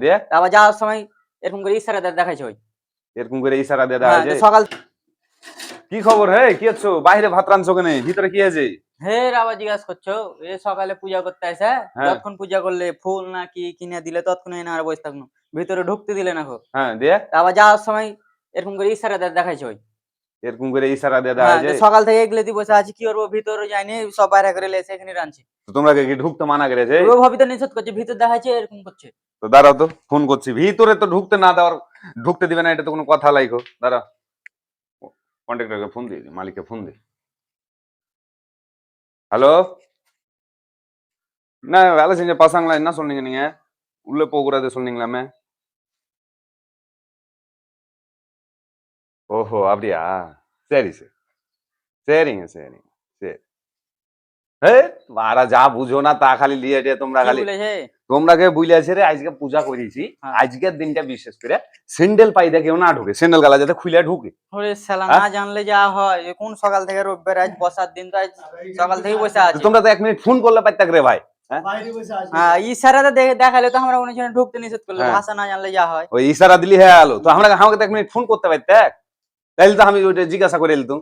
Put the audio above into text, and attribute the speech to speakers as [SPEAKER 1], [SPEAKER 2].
[SPEAKER 1] দিয়ে
[SPEAKER 2] আবার যাওয়ার সময় এরকম করে ইশারা দেখাইছে ওই
[SPEAKER 1] এরকম করে ইশারা দিয়ে দেওয়া যায়।
[SPEAKER 2] সকাল
[SPEAKER 1] কি খবর? হে কি আছো? বাইরে ভাত রাঁধছো কেন? ভিতরে কি আছে?
[SPEAKER 2] হে আবার জিজ্ঞাসা করছো এ সকালে পূজা করতে আসে
[SPEAKER 1] হ্যাঁ
[SPEAKER 2] যতক্ষণ পূজা করলে ফুল না কি কিনে দিলে ততক্ষণ এনে আর বসে থাকলো ভিতরে ঢুকতে দিলে না গো
[SPEAKER 1] হ্যাঁ দিয়ে
[SPEAKER 2] আবার যাওয়ার সময় এরকম করে ইশারা দেখাইছে ওই
[SPEAKER 1] এরকম করে ইশারা দিয়ে দেওয়া যায়।
[SPEAKER 2] সকাল থেকে এগুলোতে বসে আছি কি করবো ভিতরে যাইনি সব বাইরে করে লেছে এখানে রাঁধছি
[SPEAKER 1] তো তোমরা কি ঢুকতে মানা করেছে?
[SPEAKER 2] ও ভাবি তো নিষেধ করছে ভিতর দেখাচ্ছে এরকম করছে।
[SPEAKER 1] তো দাঁড়াও তো, ফোন করছি। ভিতরে তো ঢুকতে না দেওয়ার, ঢুকতে দিবে না, এটা তো কোনো কথা লাইকো। দাঁড়াও, কন্ট্রাক্টরকে ফোন দিই, মালিককে ফোন দিই। ஹலோ என்ன வேலை செஞ்ச பசங்களா என்ன சொன்னீங்க? நீங்க உள்ள போக கூடாது சொன்னீங்களாமே. ஓஹோ அப்படியா? சரி சரி, சரிங்க சரிங்க, சரி। মারা যা বুঝো না তা খালি লিয়ে দিয়ে তোমরা
[SPEAKER 2] কি
[SPEAKER 1] খালি
[SPEAKER 2] বলেছে
[SPEAKER 1] তোমরা কে বুঝলেছে রে। আজকে পূজা করেছি, আজকের দিনটা বিশেষ করে স্যান্ডেল পাইদা কেউ না ঢুকে, স্যান্ডেল গালা যাতে খুলে ঢুকে।
[SPEAKER 2] ওরে শালা না জানলে যা হয় কোন সকাল থেকে রোববার আজ বসার দিন তো আজ সকাল থেকে বসে আছি
[SPEAKER 1] তোমরা তো 1 মিনিট ফোন করলে পাইতাক রে ভাই।
[SPEAKER 2] ইশারাতে দেখালে তো আমরা অনুযায়ী ঢুকতে নিষেধ করলে ভাষা না জানলে যা হয়
[SPEAKER 1] ওই ইশারা দিলি হ্যাঁ আলো তো আমরা আমাকে 1 মিনিট ফোন করতে পারতাক, তাইলে তো আমি ওইটা জিজ্ঞাসা করে এলতুম।